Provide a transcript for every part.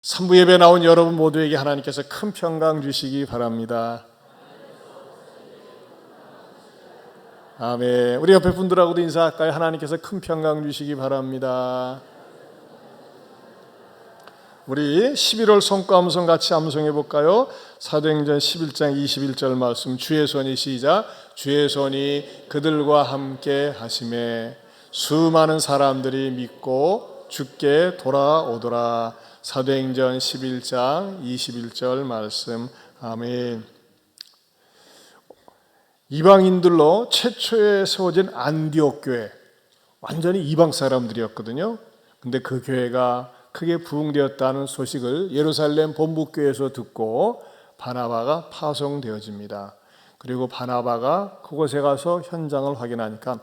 3부 예배 나온 여러분 모두에게 하나님께서 큰 평강 주시기 바랍니다. 아멘. 우리 옆에 분들하고도 인사할까요? 하나님께서 큰 평강 주시기 바랍니다. 우리 11월 성과 암송 같이 암송해 볼까요? 사도행전 11장 21절 말씀, 주의 손이 시작. 주의 손이 그들과 함께 하심에 수많은 사람들이 믿고 주께 돌아오더라. 사도행전 11장 21절 말씀. 아멘. 이방인들로 최초에 세워진 안디옥 교회, 완전히 이방 사람들이었거든요. 근데 그 교회가 크게 부흥되었다는 소식을 예루살렘 본부교회에서 듣고 바나바가 파송되어집니다. 그리고 바나바가 그곳에 가서 현장을 확인하니까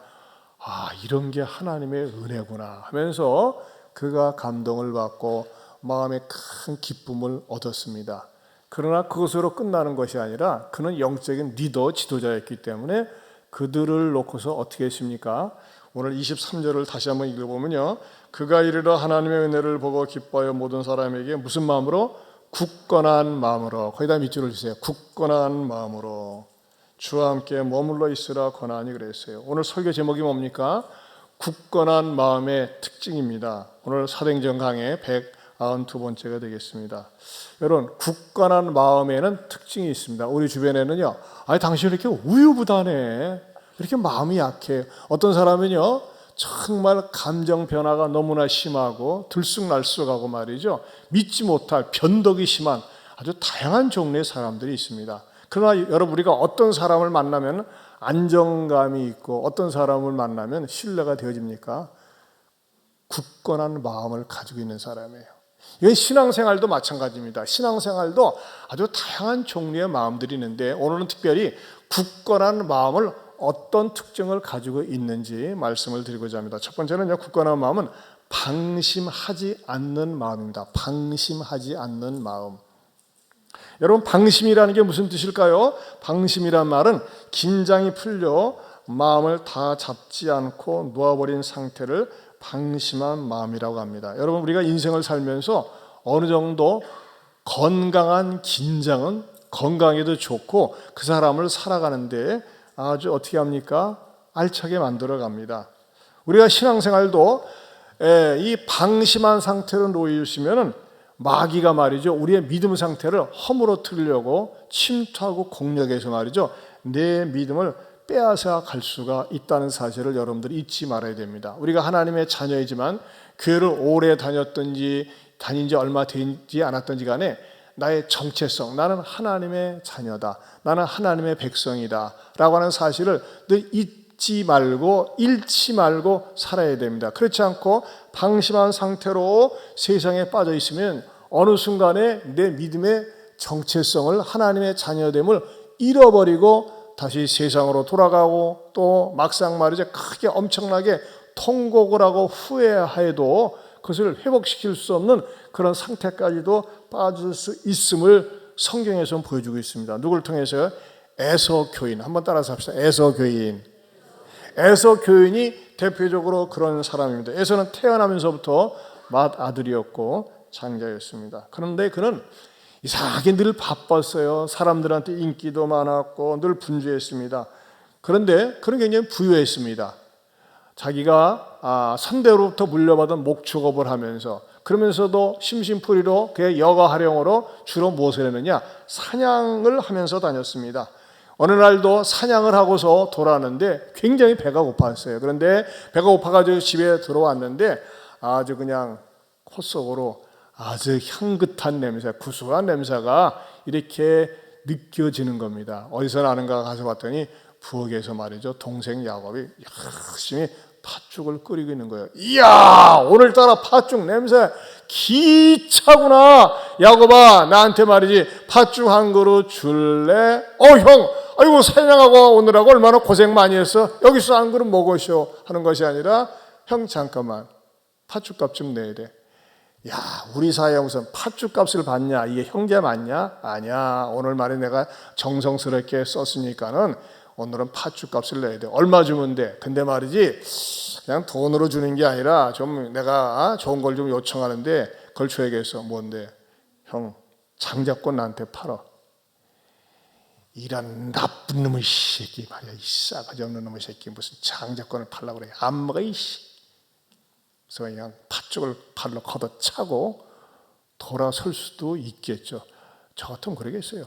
이런 게 하나님의 은혜구나 하면서 그가 감동을 받고 마음에 큰 기쁨을 얻었습니다. 그러나 그것으로 끝나는 것이 아니라 그는 영적인 리더, 지도자였기 때문에 그들을 놓고서 어떻게 했습니까? 오늘 23절을 다시 한번 읽어보면요, 그가 이르러 하나님의 은혜를 보고 기뻐하여 모든 사람에게 무슨 마음으로? 굳건한 마음으로. 거기다 밑줄을 주세요. 굳건한 마음으로 주와 함께 머물러 있으라 권하니 그랬어요. 오늘 설교 제목이 뭡니까? 굳건한 마음의 특징입니다. 오늘 사도행전 강의 192번째가 되겠습니다. 여러분, 굳건한 마음에는 특징이 있습니다. 우리 주변에는요, 당신 이렇게 우유부단해, 이렇게 마음이 약해. 어떤 사람은요, 정말 감정 변화가 너무나 심하고 들쑥날쑥하고 말이죠, 믿지 못할 변덕이 심한 아주 다양한 종류의 사람들이 있습니다. 그러나 여러분, 우리가 어떤 사람을 만나면 안정감이 있고 어떤 사람을 만나면 신뢰가 되어집니까? 굳건한 마음을 가지고 있는 사람이에요. 이건 신앙생활도 마찬가지입니다. 신앙생활도 아주 다양한 종류의 마음들이 있는데 오늘은 특별히 굳건한 마음을 어떤 특징을 가지고 있는지 말씀을 드리고자 합니다. 첫 번째는요, 굳건한 마음은 방심하지 않는 마음입니다. 방심하지 않는 마음. 여러분, 방심이라는 게 무슨 뜻일까요? 방심이란 말은 긴장이 풀려 마음을 다 잡지 않고 놓아버린 상태를 방심한 마음이라고 합니다. 여러분, 우리가 인생을 살면서 어느 정도 건강한 긴장은 건강에도 좋고 그 사람을 살아가는데 아주 어떻게 합니까? 알차게 만들어 갑니다. 우리가 신앙생활도 이 방심한 상태로 놓이시면은 마귀가 말이죠, 우리의 믿음 상태를 허물어뜨리려고 침투하고 공략해서 말이죠, 내 믿음을 빼앗아 갈 수가 있다는 사실을 여러분들이 잊지 말아야 됩니다. 우리가 하나님의 자녀이지만 교회를 오래 다닌 지 얼마 되지 않았던지 간에 나의 정체성, 나는 하나님의 자녀다, 나는 하나님의 백성이다 라고 하는 사실을 늘 잊지 말고 잃지 말고 살아야 됩니다. 그렇지 않고 방심한 상태로 세상에 빠져 있으면 어느 순간에 내 믿음의 정체성을, 하나님의 자녀됨을 잃어버리고 다시 세상으로 돌아가고 또 막상 말이죠, 크게 엄청나게 통곡을 하고 후회해도 그것을 회복시킬 수 없는 그런 상태까지도 빠질 수 있음을 성경에서는 보여주고 있습니다. 누구를 통해서요? 에서 교인. 한번 따라서 합시다. 에서 교인. 에서 교인이 대표적으로 그런 사람입니다. 에서는 태어나면서부터 맏아들이었고 장자였습니다. 그런데 그는 이상하게 늘 바빴어요. 사람들한테 인기도 많았고 늘 분주했습니다. 그런데 그는 굉장히 부유했습니다. 자기가 선대로부터 물려받은 목축업을 하면서, 그러면서도 심심풀이로 그의 여가 활용으로 주로 무엇을 했느냐? 사냥을 하면서 다녔습니다. 어느 날도 사냥을 하고서 돌아왔는데 굉장히 배가 고팠어요. 그런데 배가 고파가지고 집에 들어왔는데 아주 그냥 콧속으로 아주 향긋한 냄새, 구수한 냄새가 이렇게 느껴지는 겁니다. 어디서 나는가 가서 봤더니 부엌에서 말이죠, 동생 야곱이 열심히 팥죽을 끓이고 있는 거예요. 이야, 오늘따라 팥죽 냄새 기차구나. 야곱아, 나한테 말이지 팥죽 한 그릇 줄래? 형, 아이고 사냥하고 오느라고 얼마나 고생 많이 했어. 여기서 한 그릇 먹으시오 하는 것이 아니라, 형 잠깐만, 팥죽값 좀 내야 돼. 야, 우리 사이에 무슨 팥죽값을 받냐? 이게 형제 맞냐? 아니야. 오늘 말에 내가 정성스럽게 썼으니까는 오늘은 팥죽값을 내야 돼. 얼마 주면 돼? 근데 말이지, 그냥 돈으로 주는 게 아니라 좀 내가 좋은 걸 좀 요청하는데 그걸 줘야겠어. 뭔데? 형, 장자권 나한테 팔아. 이런 나쁜 놈의 새끼 말이야. 이 싸가지 없는 놈의 새끼 무슨 장자권을 팔라고 그래. 안 먹어 이씨. 그래서 그냥 팥죽을 발로 걷어차고 돌아설 수도 있겠죠. 저 같으면 그러겠어요.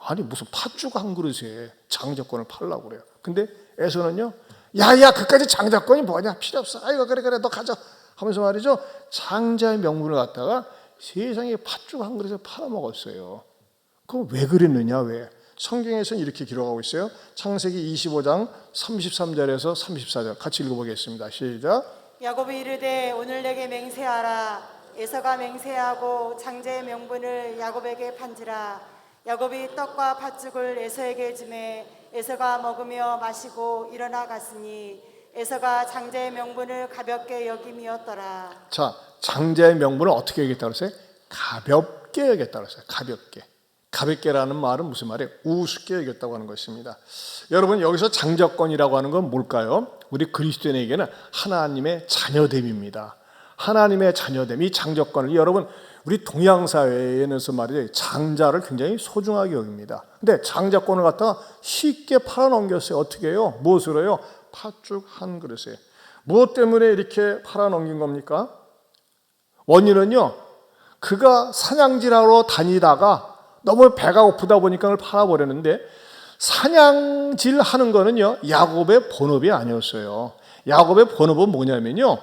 아니 무슨 팥죽 한 그릇에 장자권을 팔라고 그래요. 근데 에서는요, 야야 그까지 장자권이 뭐냐, 필요 없어. 아이고 그래 너 가져 하면서 말이죠, 장자의 명분을 갖다가 세상에 팥죽 한 그릇에 팔아먹었어요. 그럼 왜 그랬느냐? 왜? 성경에서는 이렇게 기록하고 있어요. 창세기 25장 33절에서 34절 같이 읽어보겠습니다. 시작. 야곱이 이르되 오늘 내게 맹세하라. 에서가 맹세하고 장자의 명분을 야곱에게 판지라. 야곱이 떡과 팥죽을 에서에게 주매 에서가 먹으며 마시고 일어나 갔으니 에서가 장자의 명분을 가볍게 여김이었더라. 자, 장자의 명분을 어떻게 여겼다고 했어요? 가볍게 여겼다고 했어요. 가볍게. 가볍게라는 말은 무슨 말이에요? 우습게 여겼다고 하는 것입니다. 여러분, 여기서 장자권이라고 하는 건 뭘까요? 우리 그리스도인에게는 하나님의 자녀됨입니다. 하나님의 자녀됨, 이 장자권을 여러분, 우리 동양 사회에서 말이죠, 장자를 굉장히 소중하게 여깁니다. 근데 장자권을 갖다가 쉽게 팔아넘겼어요. 어떻게 해요? 무엇으로요? 팥죽 한 그릇에. 무엇 때문에 이렇게 팔아넘긴 겁니까? 원인은요, 그가 사냥질하러 다니다가 너무 배가 고프다 보니까 그걸 팔아버렸는데, 사냥질 하는 거는요, 야곱의 본업이 아니었어요. 야곱의 본업은 뭐냐면요,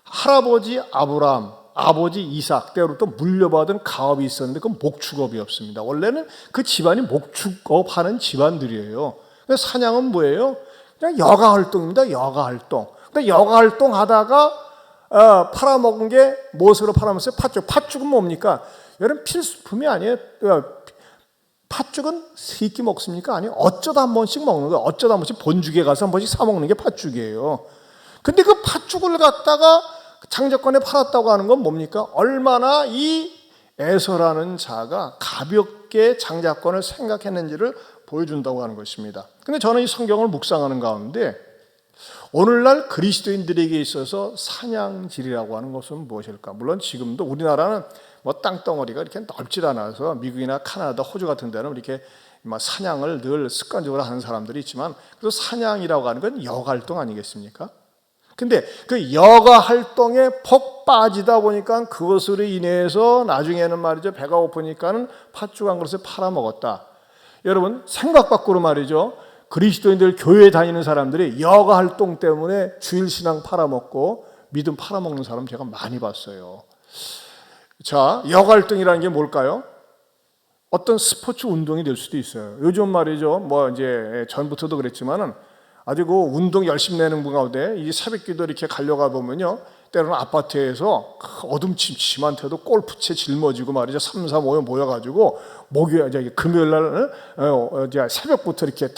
할아버지 아브라함, 아버지 이삭 때로부터 물려받은 가업이 있었는데 그건 목축업이었습니다. 원래는 그 집안이 목축업하는 집안들이에요. 사냥은 뭐예요? 그냥 여가활동입니다. 여가활동. 근데 여가활동하다가 팔아먹은 게 무엇으로 팔아먹었어요? 팥죽. 팥죽은 뭡니까? 여러분 필수품이 아니에요. 팥죽은 세 끼 먹습니까? 아니요. 어쩌다 한 번씩 먹는 거예요. 어쩌다 한 번씩 본죽에 가서 한 번씩 사 먹는 게 팥죽이에요. 근데 그 팥죽을 갖다가 장자권에 팔았다고 하는 건 뭡니까? 얼마나 이 에서라는 자가 가볍게 장자권을 생각했는지를 보여준다고 하는 것입니다. 근데 저는 이 성경을 묵상하는 가운데 오늘날 그리스도인들에게 있어서 사냥질이라고 하는 것은 무엇일까? 물론 지금도 우리나라는 뭐 땅덩어리가 이렇게 넓지 않아서 미국이나 카나다, 호주 같은 데는 이렇게 사냥을 늘 습관적으로 하는 사람들이 있지만, 그래서 사냥이라고 하는 건 여가활동 아니겠습니까? 근데 그 여가활동에 폭 빠지다 보니까 그것으로 인해서 나중에는 말이죠, 배가 고프니까는 팥죽 한 그릇에 팔아먹었다. 여러분, 생각 밖으로 말이죠, 그리스도인들 교회에 다니는 사람들이 여가활동 때문에 주일신앙 팔아먹고 믿음 팔아먹는 사람 제가 많이 봤어요. 자, 여가활동이라는 게 뭘까요? 어떤 스포츠 운동이 될 수도 있어요. 요즘 말이죠, 뭐 이제 전부터도 그랬지만은 아주 그 운동 열심히 내는 분 가운데 이 새벽기도 이렇게 가려가 보면요, 때로는 아파트에서 어둠침침한테도 골프채 짊어지고 말이죠, 3, 4, 5여 모여가지고 금요일 날 새벽부터 이렇게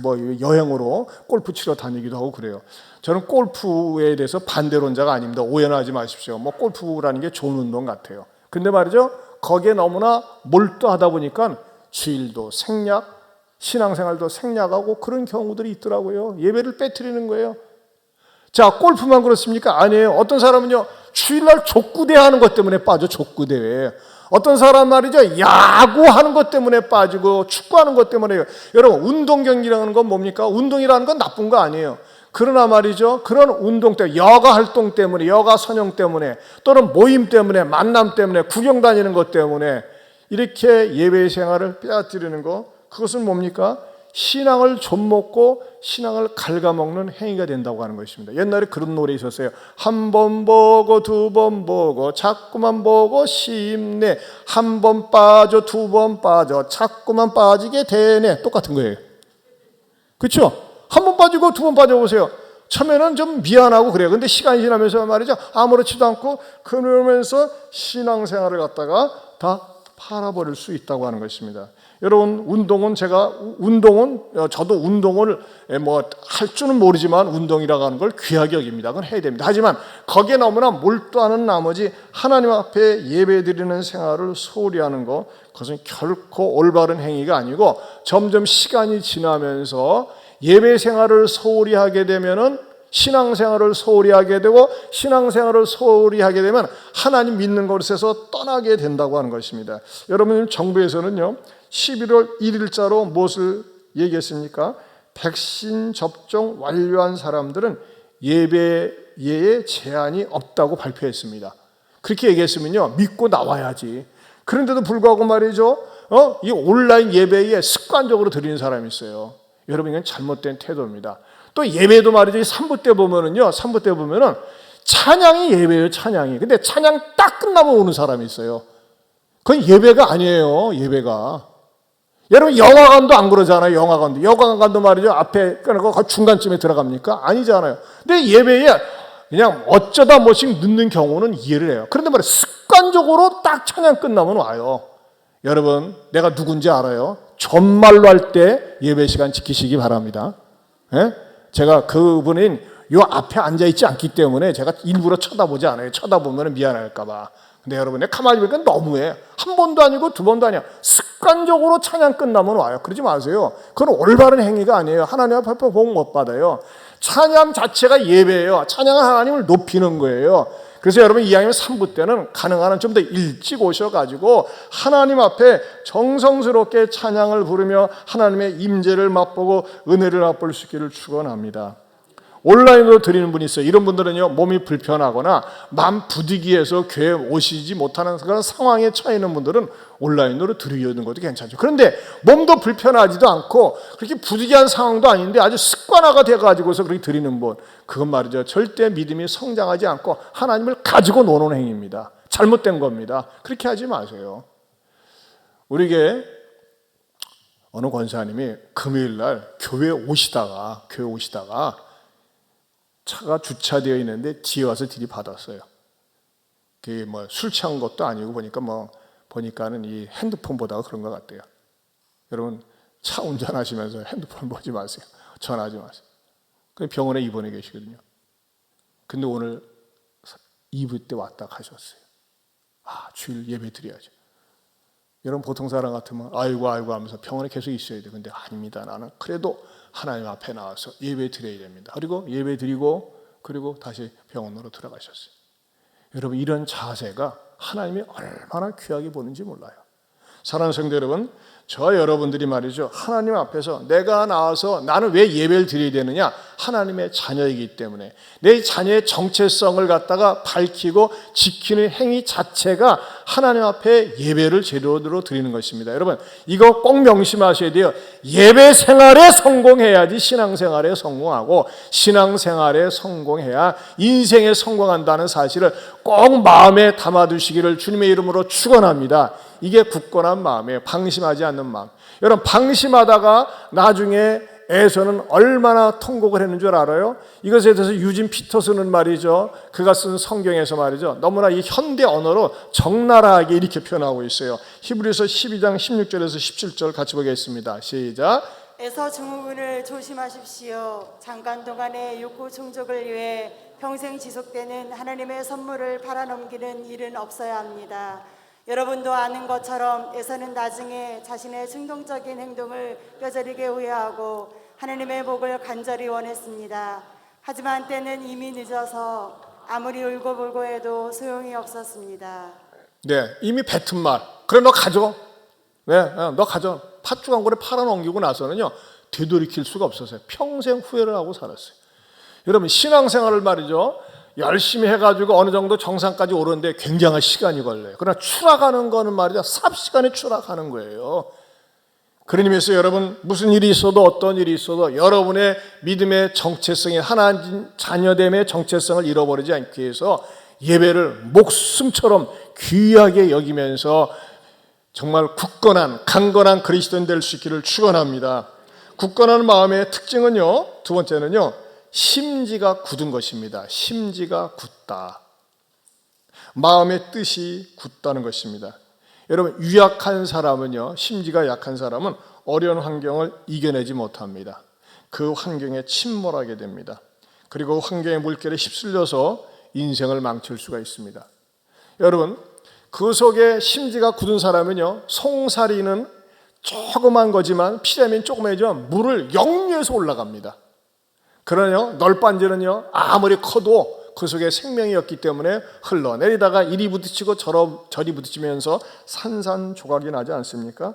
뭐 여행으로 골프 치러 다니기도 하고 그래요. 저는 골프에 대해서 반대론자가 아닙니다. 오해는 하지 마십시오. 뭐 골프라는 게 좋은 운동 같아요. 근데 말이죠, 거기에 너무나 몰두하다 보니까 주일도 생략, 신앙생활도 생략하고 그런 경우들이 있더라고요. 예배를 빼뜨리는 거예요. 자, 골프만 그렇습니까? 아니에요. 어떤 사람은요, 주일날 족구대회 하는 것 때문에 빠져, 족구대회. 어떤 사람 말이죠, 야구하는 것 때문에 빠지고 축구하는 것 때문에. 여러분, 운동 경기라는 건 뭡니까? 운동이라는 건 나쁜 거 아니에요. 그러나 말이죠, 그런 운동 때문에, 여가 활동 때문에, 여가 선용 때문에, 또는 모임 때문에, 만남 때문에, 구경 다니는 것 때문에 이렇게 예배 생활을 빼앗기는 거, 그것은 뭡니까? 신앙을 좀먹고 신앙을 갉아먹는 행위가 된다고 하는 것입니다. 옛날에 그런 노래 있었어요. 한 번 보고 두 번 보고 자꾸만 보고 심네, 한 번 빠져 두 번 빠져 자꾸만 빠지게 되네. 똑같은 거예요. 그렇죠? 한 번 빠지고 두 번 빠져보세요. 처음에는 좀 미안하고 그래요. 근데 시간이 지나면서 말이죠, 아무렇지도 않고 그러면서 신앙생활을 갖다가 다 팔아버릴 수 있다고 하는 것입니다. 여러분, 저도 운동을 뭐 할 줄은 모르지만 운동이라고 하는 걸 귀하게 여깁니다. 그건 해야 됩니다. 하지만 거기에 너무나 몰두하는 나머지 하나님 앞에 예배드리는 생활을 소홀히 하는 것, 그것은 결코 올바른 행위가 아니고 점점 시간이 지나면서 예배 생활을 소홀히 하게 되면은 신앙생활을 소홀히 하게 되고 신앙생활을 소홀히 하게 되면 하나님 믿는 것에서 떠나게 된다고 하는 것입니다. 여러분, 정부에서는요 11월 1일자로 무엇을 얘기했습니까? 백신 접종 완료한 사람들은 예배에 제한이 없다고 발표했습니다. 그렇게 얘기했으면요 믿고 나와야지. 그런데도 불구하고 말이죠 이 온라인 예배에 습관적으로 드리는 사람이 있어요. 여러분, 이건 잘못된 태도입니다. 또 예배도 말이죠 3부 때 보면은요 3부 때 보면은 찬양이 예배예요. 찬양이. 근데 찬양 딱 끝나면 오는 사람이 있어요. 그건 예배가 아니에요. 예배가. 여러분, 영화관도 안 그러잖아요. 영화관도 말이죠 앞에 끊고 중간쯤에 들어갑니까? 아니잖아요. 근데 예배에 그냥 어쩌다 뭐씩 늦는 경우는 이해를 해요. 그런데 말이에요 습관적으로 딱 찬양 끝나면 와요. 여러분, 내가 누군지 알아요? 전말로 할 때 예배 시간 지키시기 바랍니다. 예? 제가 그분인 요 앞에 앉아있지 않기 때문에 제가 일부러 쳐다보지 않아요. 쳐다보면 미안할까봐. 근데 여러분, 내가 가만히 보니까 너무해. 한 번도 아니고 두 번도 아니야. 습관적으로 찬양 끝나면 와요. 그러지 마세요. 그건 올바른 행위가 아니에요. 하나님 앞에 복 못 받아요. 찬양 자체가 예배예요. 찬양은 하나님을 높이는 거예요. 그래서 여러분, 이왕이면 3부 때는 가능한 한 좀 더 일찍 오셔가지고 하나님 앞에 정성스럽게 찬양을 부르며 하나님의 임재를 맛보고 은혜를 맛볼 수 있기를 축원합니다. 온라인으로 드리는 분이 있어요. 이런 분들은요 몸이 불편하거나 마음 부디기해서 교회에 오시지 못하는 그런 상황에 처해 있는 분들은 온라인으로 드리는 것도 괜찮죠. 그런데 몸도 불편하지도 않고 그렇게 부디기한 상황도 아닌데 아주 습관화가 돼가지고서 그렇게 드리는 분, 그건 말이죠 절대 믿음이 성장하지 않고 하나님을 가지고 노는 행위입니다. 잘못된 겁니다. 그렇게 하지 마세요. 우리에게 어느 권사님이 금요일날 교회에 오시다가 차가 주차되어 있는데 뒤에 와서 들이받았어요. 그게 뭐 술 취한 것도 아니고 보니까는 이 핸드폰 보다가 그런 것 같대요. 여러분, 차 운전하시면서 핸드폰 보지 마세요. 전화하지 마세요. 병원에 입원해 계시거든요. 근데 오늘 2부 때 왔다 가셨어요. 주일 예배 드려야죠. 여러분, 보통 사람 같으면 아이고 하면서 병원에 계속 있어야 돼. 근데 아닙니다. 나는 그래도 하나님 앞에 나와서 예배 드려야 됩니다. 그리고 예배 드리고 그리고 다시 병원으로 들어가셨어요. 여러분, 이런 자세가 하나님이 얼마나 귀하게 보는지 몰라요. 사랑하는 성도 여러분, 저와 여러분들이 말이죠 하나님 앞에서 내가 나와서 나는 왜 예배를 드려야 되느냐? 하나님의 자녀이기 때문에 내 자녀의 정체성을 갖다가 밝히고 지키는 행위 자체가 하나님 앞에 예배를 제대로 드리는 것입니다. 여러분, 이거 꼭 명심하셔야 돼요. 예배 생활에 성공해야지 신앙생활에 성공하고, 신앙생활에 성공해야 인생에 성공한다는 사실을 꼭 마음에 담아두시기를 주님의 이름으로 축원합니다. 이게 굳건한 마음이에요. 방심하지 않는 마음. 여러분, 방심하다가 나중에 에서는 얼마나 통곡을 했는 줄 알아요? 이것에 대해서 유진 피터스는 말이죠 그가 쓴 성경에서 말이죠 너무나 이 현대 언어로 적나라하게 이렇게 표현하고 있어요. 히브리서 12장 16절에서 17절 같이 보겠습니다. 시작. 에서 증후군을 조심하십시오. 잠깐 동안의 욕구 충족을 위해 평생 지속되는 하나님의 선물을 팔아넘기는 일은 없어야 합니다. 여러분도 아는 것처럼 에서는 나중에 자신의 충동적인 행동을 뼈저리게 후회하고 하나님의 복을 간절히 원했습니다. 하지만 때는 이미 늦어서 아무리 울고불고 해도 소용이 없었습니다. 네, 이미 뱉은 말. 그래, 너 가져. 네, 너 가져. 팥죽 한 그릇 팔아넘기고 나서는요 되돌이킬 수가 없었어요. 평생 후회를 하고 살았어요. 여러분, 신앙생활을 말이죠 열심히 해가지고 어느 정도 정상까지 오르는데 굉장한 시간이 걸려요. 그러나 추락하는 거는 말이죠 삽시간에 추락하는 거예요. 그런 의미에서 여러분, 무슨 일이 있어도 어떤 일이 있어도 여러분의 믿음의 정체성이 하나님 자녀됨의 정체성을 잃어버리지 않기 위해서 예배를 목숨처럼 귀하게 여기면서 정말 굳건한 강건한 그리스도인 될 수 있기를 축원합니다. 굳건한 마음의 특징은요, 두 번째는요, 심지가 굳은 것입니다. 심지가 굳다. 마음의 뜻이 굳다는 것입니다. 여러분, 유약한 사람은요, 심지가 약한 사람은 어려운 환경을 이겨내지 못합니다. 그 환경에 침몰하게 됩니다. 그리고 환경의 물결에 휩쓸려서 인생을 망칠 수가 있습니다. 여러분, 그 속에 심지가 굳은 사람은요, 송사리는 조그만 거지만 피라민 조그매지만 물을 역류해서 올라갑니다. 그러냐 널빤지는요 아무리 커도 그 속에 생명이었기 때문에 흘러내리다가 이리 부딪히고 저리 부딪히면서 산산조각이 나지 않습니까?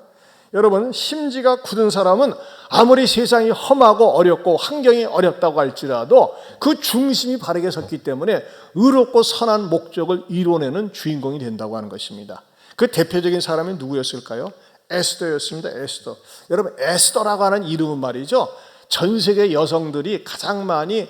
여러분, 심지가 굳은 사람은 아무리 세상이 험하고 어렵고 환경이 어렵다고 할지라도 그 중심이 바르게 섰기 때문에 의롭고 선한 목적을 이뤄내는 주인공이 된다고 하는 것입니다. 그 대표적인 사람이 누구였을까요? 에스더였습니다. 에스더. 여러분, 에스더라고 하는 이름은 말이죠, 전 세계 여성들이 가장 많이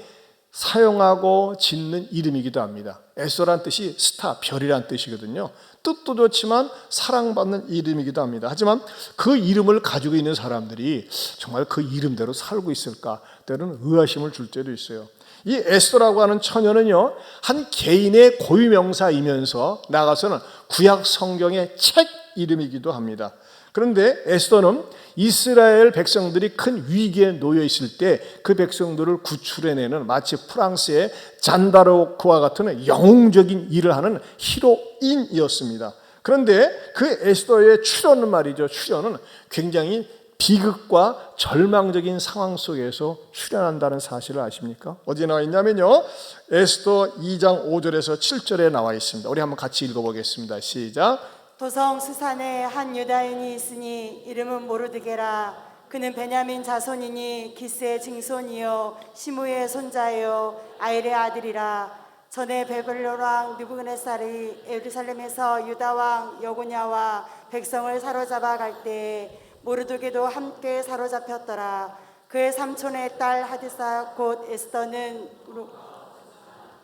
사용하고 짓는 이름이기도 합니다. 에스더란 뜻이 스타, 별이란 뜻이거든요. 뜻도 좋지만 사랑받는 이름이기도 합니다. 하지만 그 이름을 가지고 있는 사람들이 정말 그 이름대로 살고 있을까 때로는 의아심을 줄 때도 있어요. 이 에스더라고 하는 처녀는요, 한 개인의 고유명사이면서 나가서는 구약 성경의 책 이름이기도 합니다. 그런데 에스더는 이스라엘 백성들이 큰 위기에 놓여 있을 때 그 백성들을 구출해내는 마치 프랑스의 잔다르크와 같은 영웅적인 일을 하는 히로인이었습니다. 그런데 그 에스더의 출현은 말이죠, 출현은 굉장히 비극과 절망적인 상황 속에서 출현한다는 사실을 아십니까? 어디에 나와 있냐면요, 에스더 2장 5절에서 7절에 나와 있습니다. 우리 한번 같이 읽어보겠습니다. 시작. 도성 수산에 한 유다인이 있으니 이름은 모르드게라. 그는 베냐민 자손이니 기스의 증손이요 시므의 손자요 아일의 아들이라. 전에 바벨론 왕 느부갓네살이 예루살렘에서 유다 왕 여고냐와 백성을 사로잡아 갈 때에 모르드게도 함께 사로잡혔더라. 그의 삼촌의 딸 하디사 곧 에스더는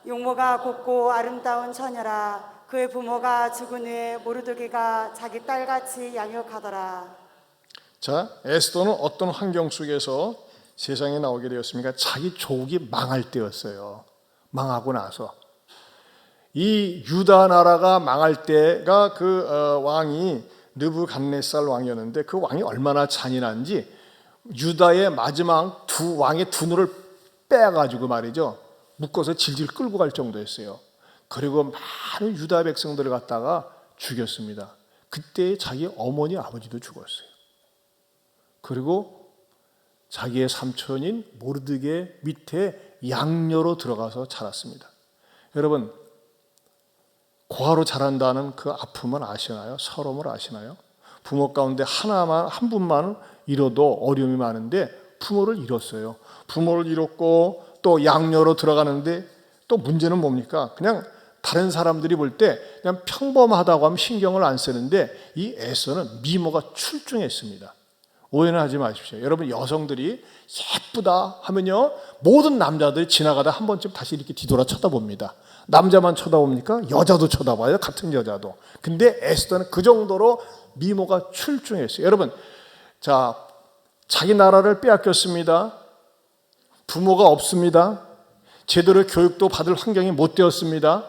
용모가 곱고 아름다운 처녀라. 그의 부모가 죽은 후에 모르드게가 자기 딸같이 양육하더라. 자, 에스더는 어떤 환경 속에서 세상에 나오게 되었습니까? 자기 조국이 망할 때였어요. 망하고 나서 이 유다 나라가 망할 때가 그 왕이 느부갓네살 왕이었는데, 그 왕이 얼마나 잔인한지 유다의 마지막 두 왕의 두 눈을 빼가지고 말이죠, 묶어서 질질 끌고 갈 정도였어요. 그리고 많은 유다 백성들을 갖다가 죽였습니다. 그때 자기 어머니 아버지도 죽었어요. 그리고 자기의 삼촌인 모르드게 밑에 양녀로 들어가서 자랐습니다. 여러분, 고아로 자란다는 그 아픔은 아시나요? 서러움을 아시나요? 부모 가운데 한 분만 잃어도 어려움이 많은데 부모를 잃었어요. 부모를 잃었고 또 양녀로 들어가는데 또 문제는 뭡니까? 그냥 다른 사람들이 볼 때 그냥 평범하다고 하면 신경을 안 쓰는데 이 에스더는 미모가 출중했습니다. 오해는 하지 마십시오. 여러분, 여성들이 예쁘다 하면요, 모든 남자들이 지나가다 한 번쯤 다시 이렇게 뒤돌아 쳐다봅니다. 남자만 쳐다봅니까? 여자도 쳐다봐요. 같은 여자도. 근데 에스더는 그 정도로 미모가 출중했어요. 여러분, 자, 자기 나라를 빼앗겼습니다. 부모가 없습니다. 제대로 교육도 받을 환경이 못 되었습니다.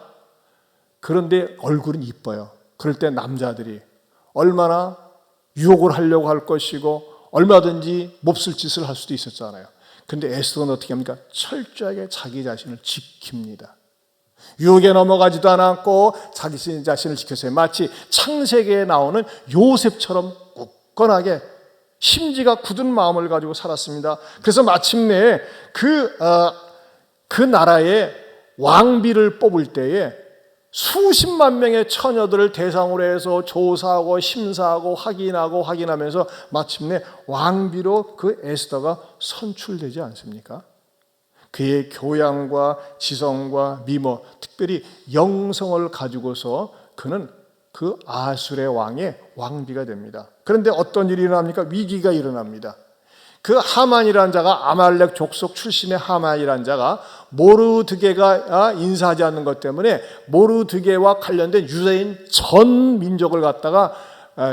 그런데 얼굴은 이뻐요. 그럴 때 남자들이 얼마나 유혹을 하려고 할 것이고 얼마든지 몹쓸 짓을 할 수도 있었잖아요. 그런데 에스더는 어떻게 합니까? 철저하게 자기 자신을 지킵니다. 유혹에 넘어가지도 않았고 자기 자신을 지켰어요. 마치 창세기에 나오는 요셉처럼 굳건하게 심지가 굳은 마음을 가지고 살았습니다. 그래서 마침내 그 나라의 왕비를 뽑을 때에 수십만 명의 처녀들을 대상으로 해서 조사하고 심사하고 확인하면서 마침내 왕비로 그 에스더가 선출되지 않습니까? 그의 교양과 지성과 미모, 특별히 영성을 가지고서 그는 그 아술의 왕의 왕비가 됩니다. 그런데 어떤 일이 일어납니까? 위기가 일어납니다. 그 하만이라는 자가, 아말렉 족속 출신의 하만이라는 자가 모르드게가 인사하지 않는 것 때문에 모르드게와 관련된 유대인 전 민족을 갖다가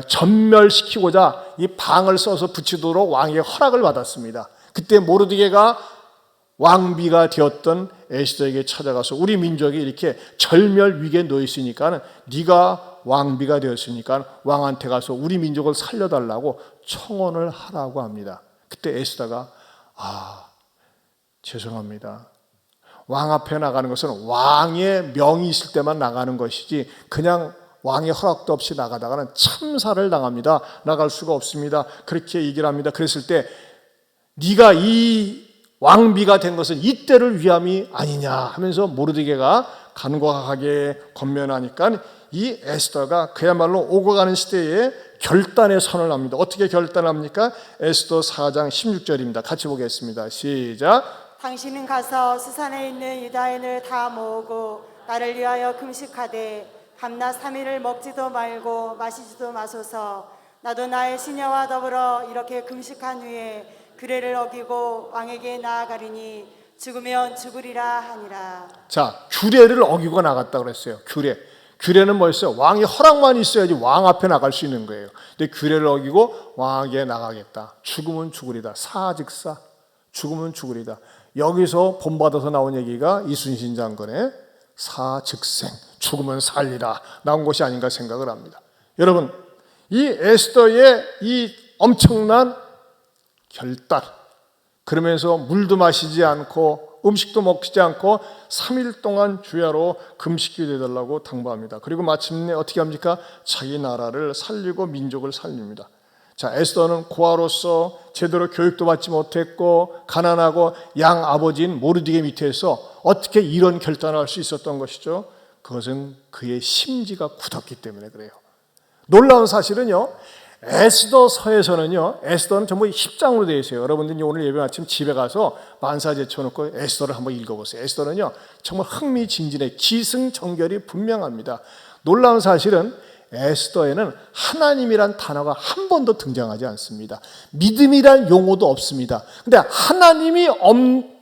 전멸시키고자 이 방을 써서 붙이도록 왕의 허락을 받았습니다. 그때 모르드게가 왕비가 되었던 에스더에게 찾아가서 우리 민족이 이렇게 절멸 위기에 놓여 있으니까 네가 왕비가 되었으니까 왕한테 가서 우리 민족을 살려달라고 청혼을 하라고 합니다. 그때 에스더가 죄송합니다. 왕 앞에 나가는 것은 왕의 명이 있을 때만 나가는 것이지 그냥 왕의 허락도 없이 나가다가는 참사를 당합니다. 나갈 수가 없습니다. 그렇게 얘기를 합니다. 그랬을 때 네가 이 왕비가 된 것은 이때를 위함이 아니냐 하면서 모르드게가 간곡하게 권면하니까 이 에스더가 그야말로 오고 가는 시대에 결단의 선을 합니다. 어떻게 결단합니까? 에스더 4장 16절입니다. 같이 보겠습니다. 시작. 당신은 가서 수산에 있는 유다인을 다 모으고 나를 위하여 금식하되 밤낮 3일을 먹지도 말고 마시지도 마소서. 나도 나의 시녀와 더불어 이렇게 금식한 후에 규례를 어기고 왕에게 나아가리니 죽으면 죽으리라 하니라. 자, 규례를 어기고 나갔다 그랬어요. 규례는 뭐였어요? 왕의 허락만 있어야지 왕 앞에 나갈 수 있는 거예요. 근데 규례를 어기고 왕에게 나가겠다. 죽으면 죽으리다. 사즉사. 죽으면 죽으리다. 여기서 본받아서 나온 얘기가 이순신 장군의 사즉생, 죽으면 살리라 나온 것이 아닌가 생각을 합니다. 여러분, 이 에스더의 이 엄청난 결단, 그러면서 물도 마시지 않고 음식도 먹지 않고 3일 동안 주야로 금식이 되달라고 당부합니다. 그리고 마침내 어떻게 합니까? 자기 나라를 살리고 민족을 살립니다. 자, 에스더는 고아로서 제대로 교육도 받지 못했고 가난하고 양 아버지인 모르드게 밑에서 어떻게 이런 결단을 할 수 있었던 것이죠? 그것은 그의 심지가 굳었기 때문에 그래요. 놀라운 사실은요, 에스더서에서는요, 에스더는 전부 10장으로 되어 있어요. 여러분들이 오늘 예배 마침 집에 가서 만사 제쳐놓고 에스더를 한번 읽어보세요. 에스더는요, 정말 흥미진진해 기승전결이 분명합니다. 놀라운 사실은 에스더에는 하나님이란 단어가 한 번도 등장하지 않습니다. 믿음이란 용어도 없습니다. 근데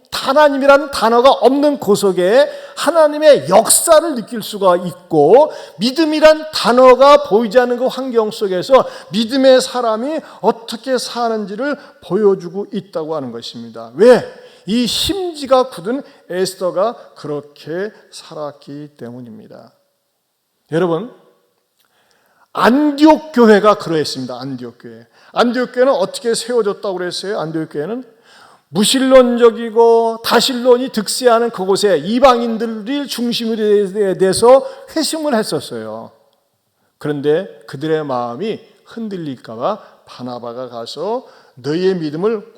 하나님이라는 단어가 없는 그 속에 하나님의 역사를 느낄 수가 있고, 믿음이란 단어가 보이지 않는 그 환경 속에서 믿음의 사람이 어떻게 사는지를 보여주고 있다고 하는 것입니다. 왜? 이 심지가 굳은 에스더가 그렇게 살았기 때문입니다. 여러분, 안디옥 교회가 그러했습니다. 안디옥 교회. 안디옥 교회는 어떻게 세워졌다고 그랬어요? 안디옥 교회는 무신론적이고 다신론이 득세하는 그곳에 이방인들이 중심이 돼서 회심을 했었어요. 그런데 그들의 마음이 흔들릴까 봐 바나바가 가서 너희의 믿음을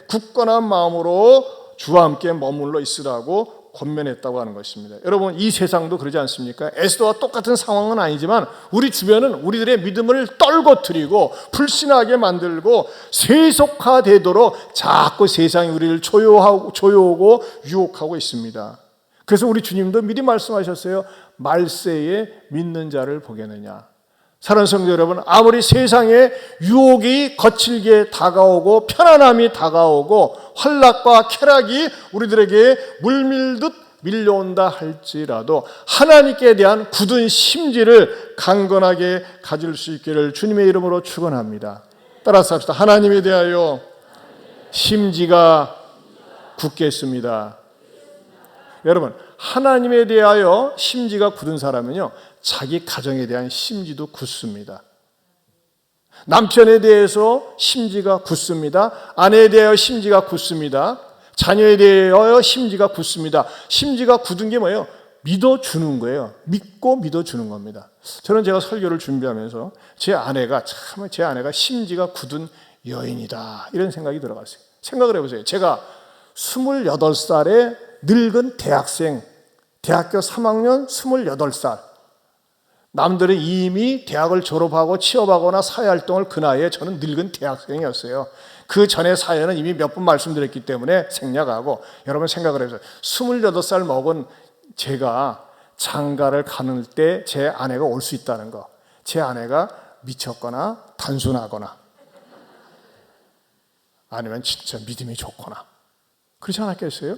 굳건한 마음으로 주와 함께 머물러 있으라고 권면했다고 하는 것입니다. 여러분, 이 세상도 그러지 않습니까? 에스더와 똑같은 상황은 아니지만 우리 주변은 우리들의 믿음을 떨거뜨리고 불신하게 만들고 세속화되도록 자꾸 세상이 우리를 조여오고 유혹하고 있습니다. 그래서 우리 주님도 미리 말씀하셨어요. 말세에 믿는 자를 보겠느냐. 사랑하는 성도 여러분, 아무리 세상에 유혹이 거칠게 다가오고 편안함이 다가오고 환락과 쾌락이 우리들에게 물밀듯 밀려온다 할지라도 하나님께 대한 굳은 심지를 강건하게 가질 수 있기를 주님의 이름으로 축원합니다. 따라서 합시다. 하나님에 대하여 심지가 굳겠습니다. 여러분, 하나님에 대하여 심지가 굳은 사람은요, 자기 가정에 대한 심지도 굳습니다. 남편에 대해서 심지가 굳습니다. 아내에 대하여 심지가 굳습니다. 자녀에 대하여 심지가 굳습니다. 심지가 굳은 게 뭐예요? 믿어주는 거예요. 믿고 믿어주는 겁니다. 저는 제가 설교를 준비하면서 제 아내가 심지가 굳은 여인이다, 이런 생각이 들어갔어요. 생각을 해보세요. 제가 28살에 늙은 대학생, 대학교 3학년 28살, 남들은 이미 대학을 졸업하고 취업하거나 사회활동을 그 나이에 저는 늙은 대학생이었어요. 그 전에 사연은 이미 몇 번 말씀드렸기 때문에 생략하고, 여러분 생각을 해보세요. 28살 먹은 제가 장가를 가는 때 제 아내가 올 수 있다는 거, 제 아내가 미쳤거나 단순하거나 아니면 진짜 믿음이 좋거나 그렇지 않았겠어요?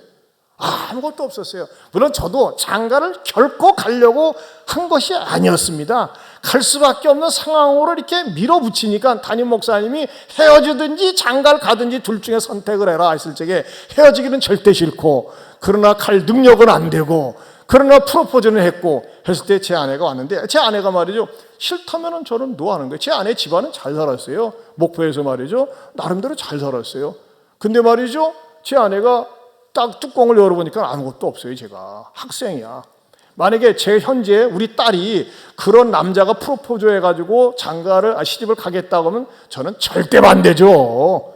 아무것도 없었어요. 물론 저도 장가를 결코 가려고 한 것이 아니었습니다. 갈 수밖에 없는 상황으로 이렇게 밀어붙이니까 담임 목사님이 헤어지든지 장가를 가든지 둘 중에 선택을 해라 했을 적에 헤어지기는 절대 싫고, 그러나 갈 능력은 안 되고, 그러나 프로포즈는 했고 했을 때 제 아내가 왔는데, 제 아내가 말이죠, 싫다면 저는 노하는 거예요. 제 아내 집안은 잘 살았어요. 목포에서 말이죠, 나름대로 잘 살았어요. 근데 말이죠, 제 아내가 딱 뚜껑을 열어보니까 아무것도 없어요. 제가 학생이야. 만약에 제 현재 우리 딸이 그런 남자가 프로포즈 해가지고 장가를 시집을 가겠다고 하면 저는 절대 반대죠.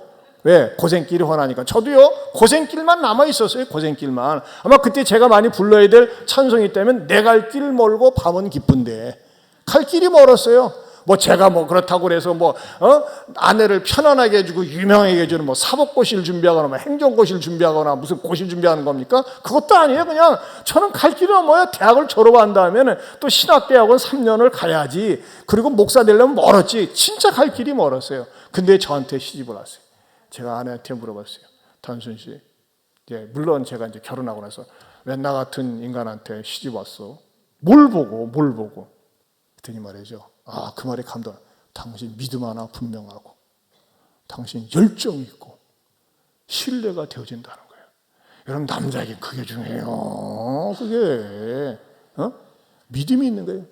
왜? 고생길이 훤하니까. 저도요, 고생길만 남아있었어요. 고생길만. 아마 그때 제가 많이 불러야 될 찬송이 있다면 내 갈 길 멀고 밤은 깊은데, 갈 길이 멀었어요. 뭐 제가 뭐 그렇다고 그래서 아내를 편안하게 해주고 유명하게 해주는 뭐 사법고시를 준비하거나 뭐 행정고시를 준비하거나 무슨 고시를 준비하는 겁니까? 그것도 아니에요. 그냥 저는 갈 길은 뭐예요? 대학을 졸업한 다음에는 또 신학대학원 3년을 가야지. 그리고 목사 되려면 멀었지. 진짜 갈 길이 멀었어요. 근데 저한테 시집을 왔어요. 제가 아내한테 물어봤어요. 단순 씨, 물론 제가 이제 결혼하고 나서 왜 나 같은 인간한테 시집 왔어? 뭘 보고? 그랬더니 말이죠. 그 말에 감동. 당신 믿음 하나 분명하고, 당신 열정 있고, 신뢰가 되어진다는 거예요. 여러분, 남자에게 그게 중요해요. 그게 믿음이 있는 거예요.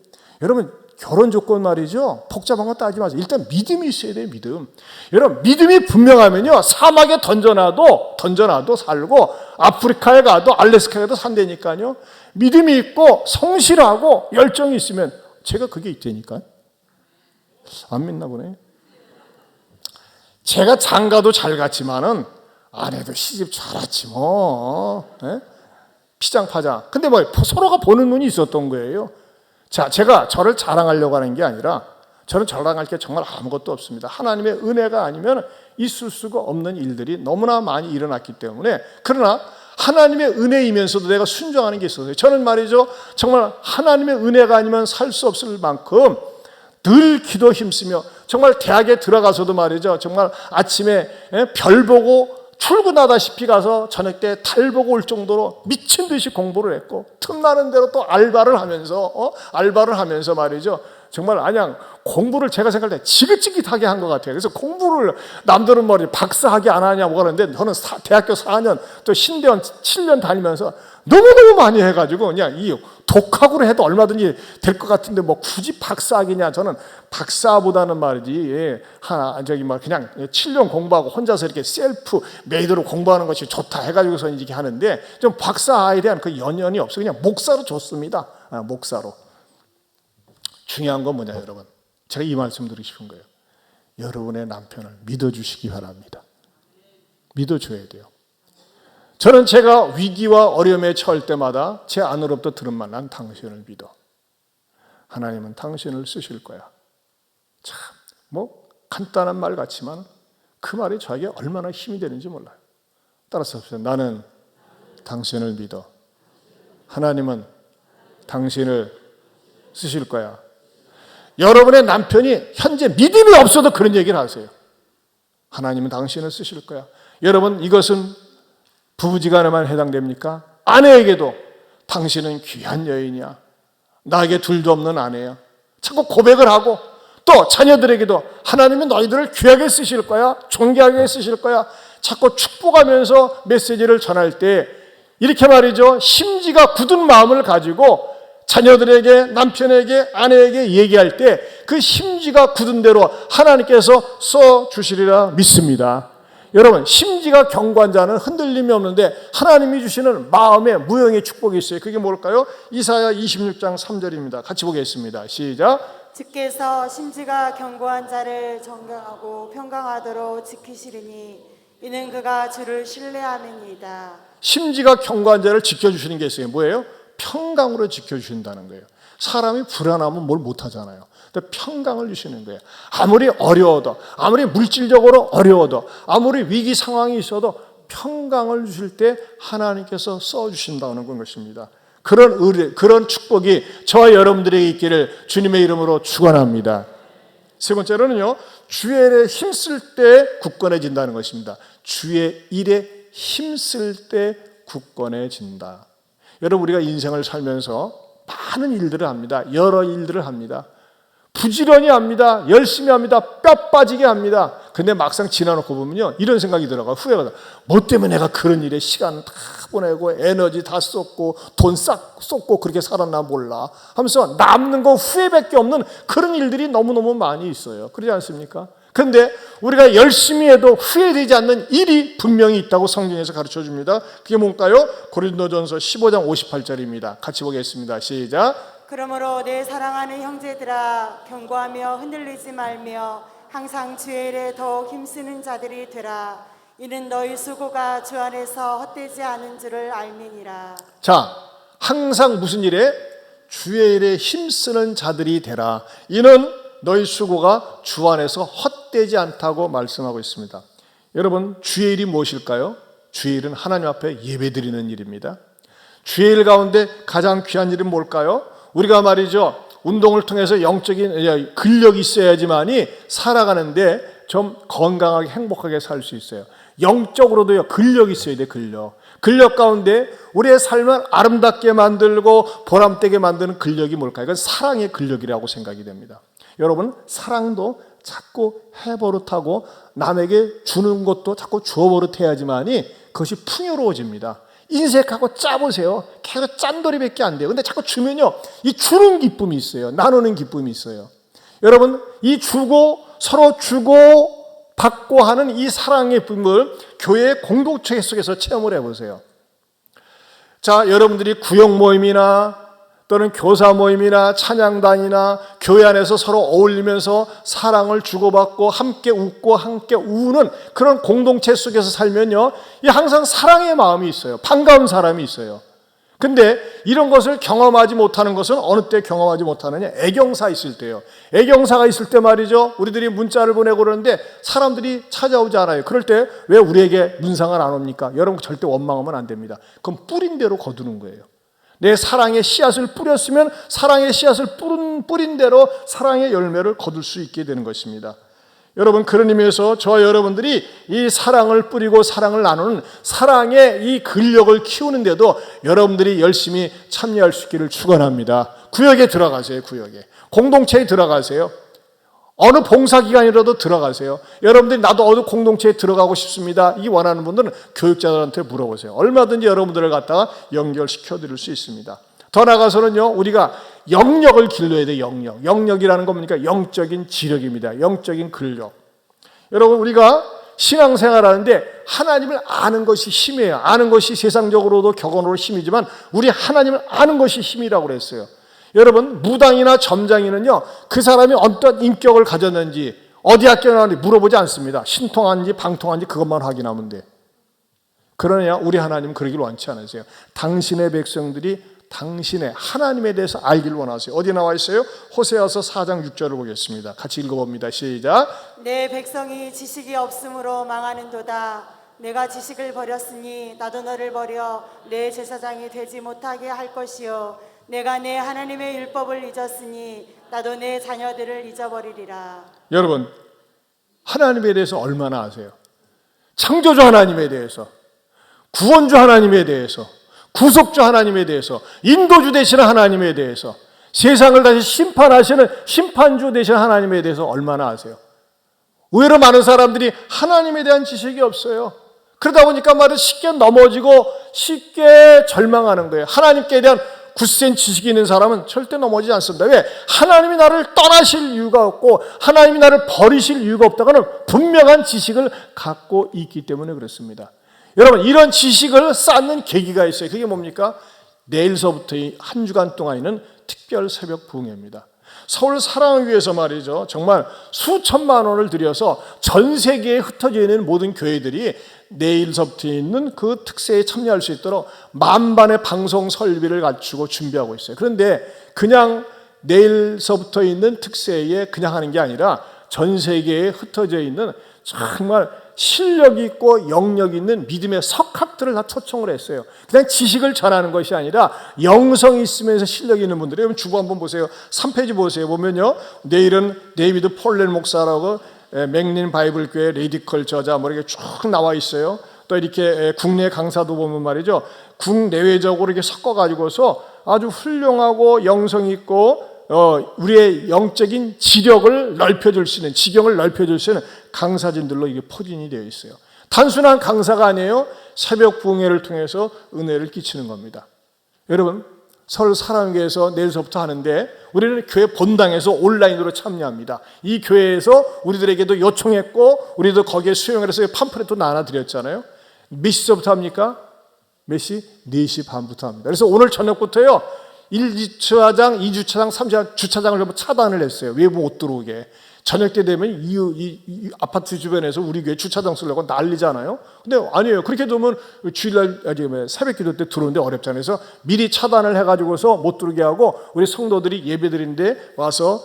여러분, 결혼 조건 말이죠. 복잡한 거 따지지 마세요. 일단 믿음이 있어야 돼요. 믿음. 여러분, 믿음이 분명하면요, 사막에 던져놔도 살고, 아프리카에 가도 알래스카에 가도 산다니까요. 믿음이 있고 성실하고 열정이 있으면 제가 그게 있다니까요. 안 믿나 보네. 제가 장가도 잘 갔지만은 아내도 시집 잘 왔지 뭐. 피장파장. 근데 뭐 서로가 보는 눈이 있었던 거예요. 자, 제가 저를 자랑하려고 하는 게 아니라, 저는 자랑할 게 정말 아무것도 없습니다. 하나님의 은혜가 아니면 있을 수가 없는 일들이 너무나 많이 일어났기 때문에. 그러나 하나님의 은혜이면서도 내가 순종하는 게 있었어요. 저는 말이죠, 정말 하나님의 은혜가 아니면 살 수 없을 만큼 늘 기도 힘쓰며, 정말 대학에 들어가서도 말이죠, 정말 아침에 별 보고 출근하다시피 가서 저녁 때 달 보고 올 정도로 미친 듯이 공부를 했고, 틈나는 대로 또 알바를 하면서 말이죠, 정말 그냥 공부를 제가 생각할 때 지긋지긋하게 한 것 같아요. 그래서 공부를 남들은 박사학위 안 하냐고 그러는데, 저는 대학교 4년 또 신대원 7년 다니면서 너무너무 많이 해가지고 그냥 이 독학으로 해도 얼마든지 될 것 같은데 뭐 굳이 박사학위냐. 저는 박사보다는 말이지 그냥 7년 공부하고 혼자서 이렇게 셀프 메이드로 공부하는 것이 좋다 해가지고서 이렇게 하는데, 좀 박사에 대한 그 연연이 없어요. 그냥 목사로 좋습니다. 목사로. 중요한 건 뭐냐, 여러분. 제가 이 말씀 드리고 싶은 거예요. 여러분의 남편을 믿어주시기 바랍니다. 믿어줘야 돼요. 저는 제가 위기와 어려움에 처할 때마다 제 안으로부터 들은 말, 난 당신을 믿어. 하나님은 당신을 쓰실 거야. 참, 간단한 말 같지만 그 말이 저에게 얼마나 힘이 되는지 몰라요. 따라서 나는 당신을 믿어. 하나님은 당신을 쓰실 거야. 여러분의 남편이 현재 믿음이 없어도 그런 얘기를 하세요. 하나님은 당신을 쓰실 거야. 여러분, 이것은 부부지간에만 해당됩니까? 아내에게도 당신은 귀한 여인이야. 나에게 둘도 없는 아내야. 자꾸 고백을 하고, 또 자녀들에게도 하나님은 너희들을 귀하게 쓰실 거야. 존귀하게 쓰실 거야. 자꾸 축복하면서 메시지를 전할 때 이렇게 말이죠, 심지가 굳은 마음을 가지고 자녀들에게, 남편에게, 아내에게 얘기할 때 그 심지가 굳은 대로 하나님께서 써주시리라 믿습니다. 여러분, 심지가 견고한 자는 흔들림이 없는데 하나님이 주시는 마음의 무형의 축복이 있어요. 그게 뭘까요? 이사야 26장 3절입니다. 같이 보겠습니다. 시작. 주께서 심지가 견고한 자를 정경하고 평강하도록 지키시리니 이는 그가 주를 신뢰함이니이다. 심지가 견고한 자를 지켜주시는 게 있어요. 뭐예요? 평강으로 지켜주신다는 거예요. 사람이 불안하면 뭘 못하잖아요. 근데 평강을 주시는 거예요. 아무리 어려워도, 아무리 물질적으로 어려워도, 아무리 위기 상황이 있어도 평강을 주실 때 하나님께서 써주신다는 것입니다. 그런 축복이 저와 여러분들에게 있기를 주님의 이름으로 축원합니다. 세 번째로는요, 주의 일에 힘쓸 때 굳건해진다는 것입니다. 주의 일에 힘쓸 때 굳건해진다. 여러분, 우리가 인생을 살면서 많은 일들을 합니다. 여러 일들을 합니다. 부지런히 합니다. 열심히 합니다. 뼈 빠지게 합니다. 근데 막상 지나놓고 보면요, 이런 생각이 들어가요. 후회가. 뭐 때문에 내가 그런 일에 시간 다 보내고 에너지 다 쏟고 돈 싹 쏟고 그렇게 살았나 몰라 하면서 남는 거 후회밖에 없는 그런 일들이 너무너무 많이 있어요. 그러지 않습니까? 근데 우리가 열심히 해도 후회되지 않는 일이 분명히 있다고 성경에서 가르쳐줍니다. 그게 뭔가요? 고린도전서 15장 58절입니다. 같이 보겠습니다. 시작. 그러므로 내 사랑하는 형제들아, 견고하며 흔들리지 말며 항상 주의 일에 더욱 힘쓰는 자들이 되라. 이는 너희 수고가 주 안에서 헛되지 않은 줄을 알미니라. 자, 항상 무슨 일에? 주의 일에 힘쓰는 자들이 되라. 이는 너희 수고가 주 안에서 헛되지 않다고 말씀하고 있습니다. 여러분, 주의 일이 무엇일까요? 주의 일은 하나님 앞에 예배드리는 일입니다. 주의 일 가운데 가장 귀한 일은 뭘까요? 우리가 말이죠, 운동을 통해서 영적인 근력이 있어야지만이 살아가는데 좀 건강하게 행복하게 살 수 있어요. 영적으로도요, 근력이 있어야 돼. 근력 가운데 우리의 삶을 아름답게 만들고 보람되게 만드는 근력이 뭘까요? 이건 사랑의 근력이라고 생각이 됩니다. 여러분, 사랑도 자꾸 해버릇하고 남에게 주는 것도 자꾸 주어버릇해야지만이 그것이 풍요로워집니다. 인색하고 짜보세요. 계속 짠돌이밖에 안 돼요. 근데 자꾸 주면요, 이 주는 기쁨이 있어요. 나누는 기쁨이 있어요. 여러분, 이 주고 서로 주고 받고 하는 이 사랑의 기쁨을 교회의 공동체 속에서 체험을 해보세요. 자, 여러분들이 구역 모임이나 또는 교사 모임이나 찬양단이나 교회 안에서 서로 어울리면서 사랑을 주고받고 함께 웃고 함께 우는 그런 공동체 속에서 살면요, 항상 사랑의 마음이 있어요. 반가운 사람이 있어요. 근데 이런 것을 경험하지 못하는 것은 어느 때 경험하지 못하느냐? 애경사 있을 때요. 애경사가 있을 때 말이죠, 우리들이 문자를 보내고 그러는데 사람들이 찾아오지 않아요. 그럴 때 왜 우리에게 문상을 안 옵니까? 여러분, 절대 원망하면 안 됩니다. 그건 뿌린 대로 거두는 거예요. 내 사랑의 씨앗을 뿌렸으면 사랑의 씨앗을 뿌린 대로 사랑의 열매를 거둘 수 있게 되는 것입니다. 여러분, 그런 의미에서 저와 여러분들이 이 사랑을 뿌리고 사랑을 나누는 사랑의 이 근력을 키우는데도 여러분들이 열심히 참여할 수 있기를 축원합니다. 구역에 들어가세요. 구역에. 공동체에 들어가세요. 어느 봉사기관이라도 들어가세요. 여러분들이 나도 어느 공동체에 들어가고 싶습니다, 이 원하는 분들은 교육자들한테 물어보세요. 얼마든지 여러분들을 갖다가 연결시켜 드릴 수 있습니다. 더 나아가서는요, 우리가 영역을 길러야 돼요. 영역이라는 건 뭡니까? 영적인 지력입니다. 영적인 근력. 여러분, 우리가 신앙생활 하는데 하나님을 아는 것이 힘이에요. 아는 것이 세상적으로도 격언으로 힘이지만 우리 하나님을 아는 것이 힘이라고 그랬어요. 여러분, 무당이나 점장이는요, 그 사람이 어떤 인격을 가졌는지 어디 학교 나왔는지 물어보지 않습니다. 신통한지 방통한지 그것만 확인하면 돼. 그러냐, 우리 하나님은 그러길 원치 않으세요. 당신의 백성들이 당신의 하나님에 대해서 알기를 원하세요. 어디 나와 있어요? 호세아서 4장 6절을 보겠습니다. 같이 읽어봅니다. 시작. 내 백성이 지식이 없으므로 망하는도다. 내가 지식을 버렸으니 나도 너를 버려 내 제사장이 되지 못하게 할 것이요, 내가 내 하나님의 율법을 잊었으니 나도 내 자녀들을 잊어버리리라. 여러분, 하나님에 대해서 얼마나 아세요? 창조주 하나님에 대해서, 구원주 하나님에 대해서, 구속주 하나님에 대해서, 인도주 되시는 하나님에 대해서, 세상을 다시 심판하시는 심판주 되시는 하나님에 대해서 얼마나 아세요? 의외로 많은 사람들이 하나님에 대한 지식이 없어요. 그러다 보니까 말은 쉽게 넘어지고 쉽게 절망하는 거예요. 하나님께 대한 굳센 지식이 있는 사람은 절대 넘어지지 않습니다. 왜? 하나님이 나를 떠나실 이유가 없고 하나님이 나를 버리실 이유가 없다고는 분명한 지식을 갖고 있기 때문에 그렇습니다. 여러분, 이런 지식을 쌓는 계기가 있어요. 그게 뭡니까? 내일서부터 한 주간 동안 있는 특별 새벽 부흥회입니다. 서울 사랑을 위해서 말이죠, 정말 수천만 원을 들여서 전 세계에 흩어져 있는 모든 교회들이 내일서부터 있는 그 특세에 참여할 수 있도록 만반의 방송 설비를 갖추고 준비하고 있어요. 그런데 그냥 내일서부터 있는 특세에 그냥 하는 게 아니라 전 세계에 흩어져 있는 정말 실력 있고 영역 있는 믿음의 석학들을 다 초청을 했어요. 그냥 지식을 전하는 것이 아니라 영성이 있으면서 실력이 있는 분들이, 여러분 주보 한번 보세요. 3페이지 보세요. 보면요, 내일은 데이비드 폴렌 목사라고 맥린 바이블 교회 레디컬 저자 뭐 이렇게 쭉 나와 있어요. 또 이렇게 국내 강사도 보면 말이죠, 국내외적으로 이렇게 섞어가지고서 아주 훌륭하고 영성 있고 우리의 영적인 지력을 넓혀줄 수 있는, 지경을 넓혀줄 수 있는 강사진들로 이게 포진이 되어 있어요. 단순한 강사가 아니에요. 새벽 부흥회를 통해서 은혜를 끼치는 겁니다. 여러분, 서울 사랑교회에서 내일서부터 하는데 우리는 교회 본당에서 온라인으로 참여합니다. 이 교회에서 우리들에게도 요청했고 우리도 거기에 수용을 해서 팜플렛도 나눠드렸잖아요. 몇 시부터 합니까? 몇 시? 4시 반부터 합니다. 그래서 오늘 저녁부터요, 1주차장, 2주차장, 3주차장 주차장을 전부 차단을 했어요. 외부 못 들어오게. 저녁 때 되면 이 아파트 주변에서 우리 교회 주차장 쓰려고 난리잖아요. 근데 아니에요. 그렇게 되면 주일날 새벽 기도 때 들어오는데 어렵잖아요. 그래서 미리 차단을 해가지고서 못 들어오게 하고 우리 성도들이 예배 드리는데 와서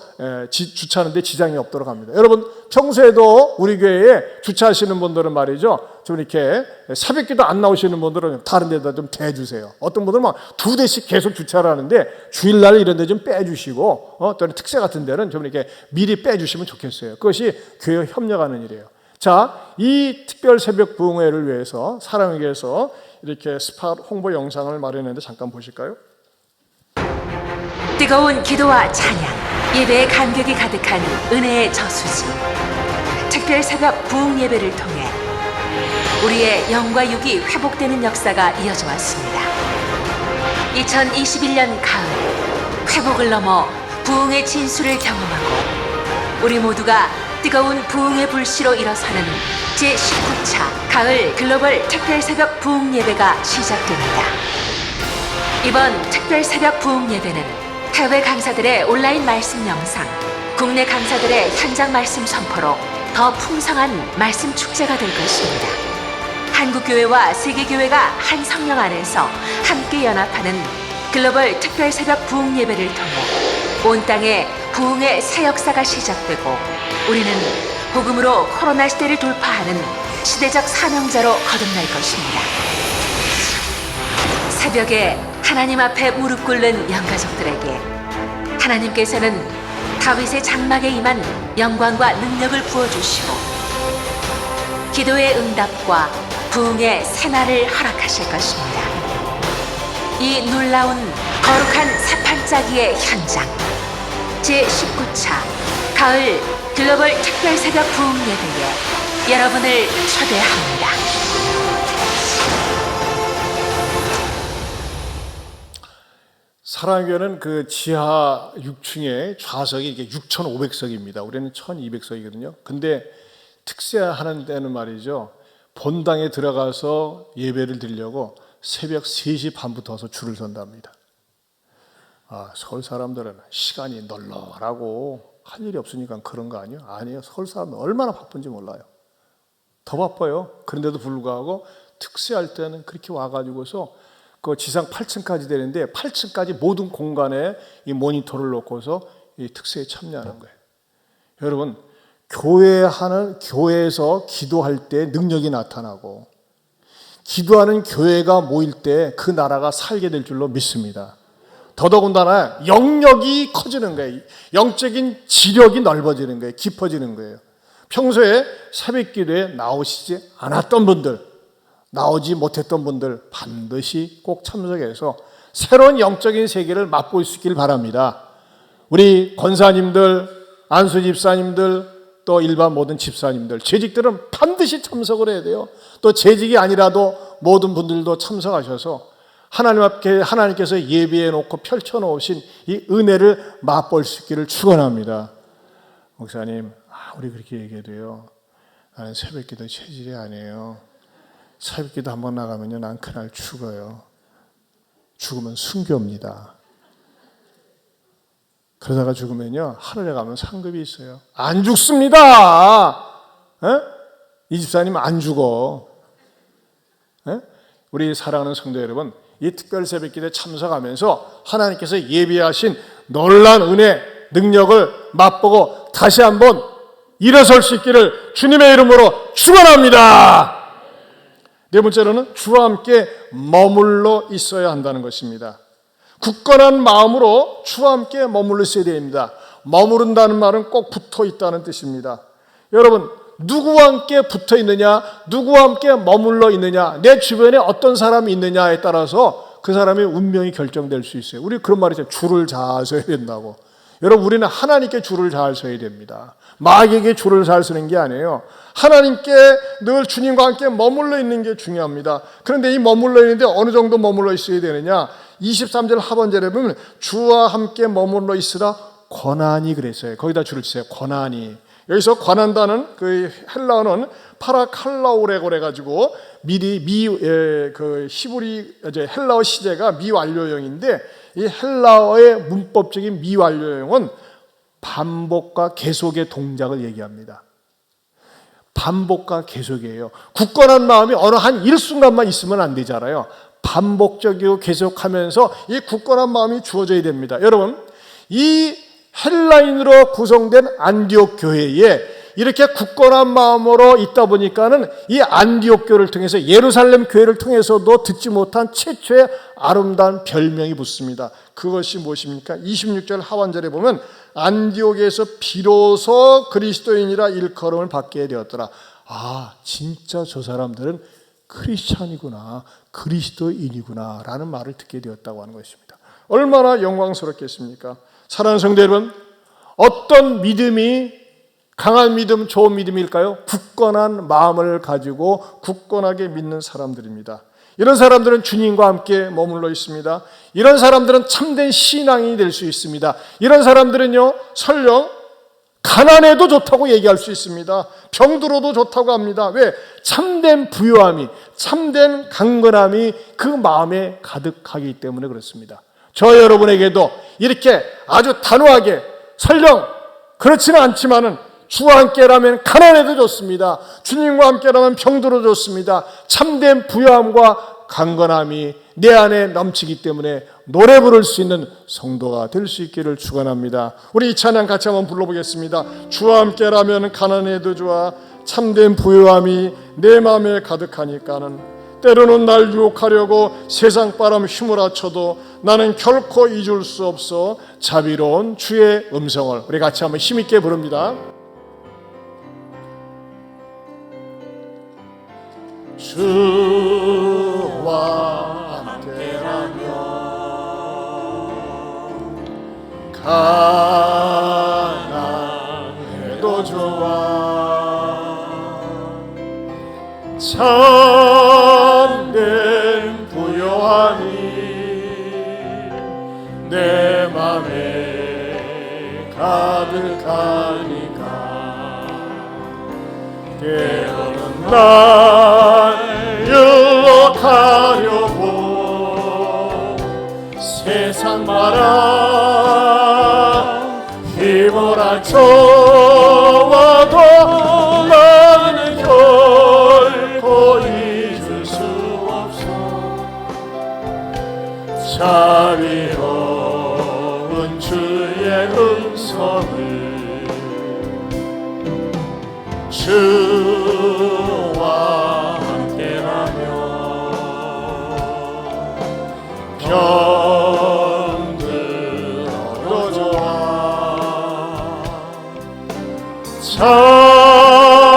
주차하는데 지장이 없도록 합니다. 여러분 평소에도 우리 교회에 주차하시는 분들은 말이죠, 좀 이렇게 새벽 기도 안 나오시는 분들은 다른 데다 좀 대주세요. 어떤 분들은 막 2대씩 계속 주차를 하는데 주일날 이런 데 좀 빼주시고 또는 특세 같은 데는 좀 이렇게 미리 빼주시면 좋겠어요. 그것이 교회와 협력하는 일이에요. 자, 이 특별 새벽 부흥회를 위해서 사랑을 위해서 이렇게 스팟 홍보 영상을 마련했는데 잠깐 보실까요? 뜨거운 기도와 찬양, 예배의 감격이 가득한 은혜의 저수지. 특별 새벽 부흥 예배를 통해 우리의 영과 육이 회복되는 역사가 이어져 왔습니다. 2021년 가을, 회복을 넘어 부흥의 진수를 경험하고 우리 모두가 뜨거운 부흥의 불씨로 일어서는 제19차 가을 글로벌 특별 새벽 부흥 예배가 시작됩니다. 이번 특별 새벽 부흥 예배는 해외 강사들의 온라인 말씀 영상, 국내 강사들의 현장 말씀 선포로 더 풍성한 말씀 축제가 될 것입니다. 한국교회와 세계교회가 한 성령 안에서 함께 연합하는 글로벌 특별 새벽 부흥 예배를 통해 온 땅에 부흥의 새 역사가 시작되고 우리는 복음으로 코로나 시대를 돌파하는 시대적 사명자로 거듭날 것입니다. 새벽에 하나님 앞에 무릎 꿇는 영가족들에게 하나님께서는 다윗의 장막에 임한 영광과 능력을 부어주시고 기도의 응답과 부흥의 새날을 허락하실 것입니다. 이 놀라운 거룩한 사판짜기의 현장 제19차 가을 글로벌 특별 새벽 부흥 예배에 여러분을 초대합니다. 사랑교회는 그 지하 6층에 좌석이 이게 6,500석입니다. 우리는 1,200석이거든요. 근데 특세하는 데는 말이죠, 본당에 들어가서 예배를 드리려고 새벽 3시 반부터 와서 줄을 선답니다. 서울 사람들은 시간이 널널하고 할 일이 없으니까 그런 거 아니에요? 아니에요. 서울 사람은 얼마나 바쁜지 몰라요. 더 바빠요. 그런데도 불구하고 특세할 때는 그렇게 와가지고서 그 지상 8층까지 되는데 8층까지 모든 공간에 이 모니터를 놓고서 이 특세에 참여하는 거예요. 여러분, 교회에서 기도할 때 능력이 나타나고 기도하는 교회가 모일 때 그 나라가 살게 될 줄로 믿습니다. 더더군다나 영역이 커지는 거예요. 영적인 지력이 넓어지는 거예요. 깊어지는 거예요. 평소에 새벽 기도에 나오시지 않았던 분들, 나오지 못했던 분들 반드시 꼭 참석해서 새로운 영적인 세계를 맛볼 수 있길 바랍니다. 우리 권사님들, 안수 집사님들, 또 일반 모든 집사님들, 재직들은 반드시 참석을 해야 돼요. 또 재직이 아니라도 모든 분들도 참석하셔서 하나님 앞에 하나님께서 예비해 놓고 펼쳐 놓으신 이 은혜를 맛볼 수 있기를 축원합니다. 목사님, 우리 그렇게 얘기해도요, 나는 새벽 기도 체질이 아니에요. 새벽 기도 한번 나가면요, 난 그날 죽어요. 죽으면 순교입니다. 그러다가 죽으면요, 하늘에 가면 상급이 있어요. 안 죽습니다. 이 집사님 안 죽어. 우리 사랑하는 성도 여러분, 이 특별 새벽 기도에 참석하면서 하나님께서 예비하신 놀라운 은혜, 능력을 맛보고 다시 한번 일어설 수 있기를 주님의 이름으로 축원합니다. 네 번째로는 주와 함께 머물러 있어야 한다는 것입니다. 굳건한 마음으로 주와 함께 머물러 있어야 됩니다. 머무른다는 말은 꼭 붙어 있다는 뜻입니다. 여러분, 누구와 함께 붙어 있느냐, 누구와 함께 머물러 있느냐, 내 주변에 어떤 사람이 있느냐에 따라서 그 사람의 운명이 결정될 수 있어요. 우리 그런 말이 있잖아요. 줄을 잘 서야 된다고. 여러분, 우리는 하나님께 줄을 잘 서야 됩니다. 마귀에게 줄을 잘 서는 게 아니에요. 하나님께 늘 주님과 함께 머물러 있는 게 중요합니다. 그런데 이 머물러 있는데 어느 정도 머물러 있어야 되느냐? 23절 하반절에 보면 주와 함께 머물러 있으라 권한이 그랬어요. 거기다 줄을 치세요. 권한이. 여기서 권한다는 그 헬라어는 파라칼라오라고 그래가지고 그 히브리 헬라어 시제가 미완료형인데 이 헬라어의 문법적인 미완료형은 반복과 계속의 동작을 얘기합니다. 반복과 계속이에요. 굳건한 마음이 어느 한 일순간만 있으면 안 되잖아요. 반복적이고 계속하면서 이 굳건한 마음이 주어져야 됩니다. 여러분, 이 헬라인으로 구성된 안디옥 교회에 이렇게 굳건한 마음으로 있다 보니까는 이 안디옥 교회를 통해서 예루살렘 교회를 통해서도 듣지 못한 최초의 아름다운 별명이 붙습니다. 그것이 무엇입니까? 26절 하반절에 보면 안디옥에서 비로소 그리스도인이라 일컬음을 받게 되었더라. 아, 진짜 저 사람들은 크리스찬이구나, 그리스도인이구나 라는 말을 듣게 되었다고 하는 것입니다. 얼마나 영광스럽겠습니까? 사랑하는 성도 여러분, 어떤 믿음이 강한 믿음, 좋은 믿음일까요? 굳건한 마음을 가지고 굳건하게 믿는 사람들입니다. 이런 사람들은 주님과 함께 머물러 있습니다. 이런 사람들은 참된 신앙이 될 수 있습니다. 이런 사람들은요, 설령 가난해도 좋다고 얘기할 수 있습니다. 병들어도 좋다고 합니다. 왜? 참된 부요함이, 참된 강건함이 그 마음에 가득하기 때문에 그렇습니다. 저 여러분에게도 이렇게 아주 단호하게, 설령 그렇지는 않지만은 주와 함께라면 가난해도 좋습니다. 주님과 함께라면 병들어도 좋습니다. 참된 부요함과 강건함이 내 안에 넘치기 때문에 노래 부를 수 있는 성도가 될 수 있기를 축원합니다. 우리 이 찬양 같이 한번 불러보겠습니다. 주와 함께라면 가난해도 좋아, 참된 부요함이 내 마음에 가득하니까는 때로는 날 유혹하려고 세상 바람 휘몰아쳐도 나는 결코 잊을 수 없어 자비로운 주의 음성을. 우리 같이 한번 힘있게 부릅니다. 주와 함께라면 가난해도 좋아, 참된 부요함이 내 맘에 가득하니까 때로는 날 유혹하려고 세상 바람 휘몰아쳐와도 나는 결코 잊을 수 없어 자비로운 주의 음성을. 주와 함께라면 병들어도 좋아,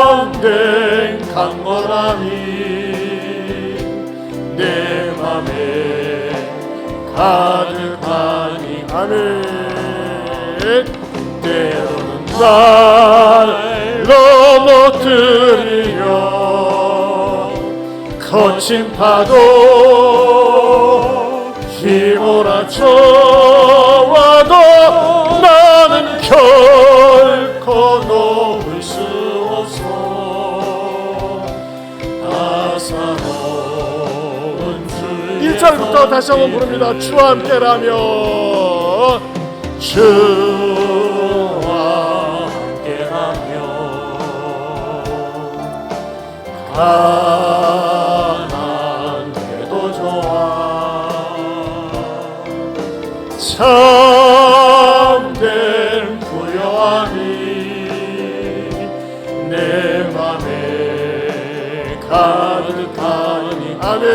참된 강건함이 내 맘에 가득하니 아멘. 때로는 날 넘어뜨리려 거친 파도 휘몰아쳐와도 나는 결코 놓을 수 없어 아사로운 주의 1절부터 다시 한번 부릅니다. 주와 함께라면 주와 함께라면 가난해도 좋아, 참된 부요함이 내 맘에 가득하니 아멘.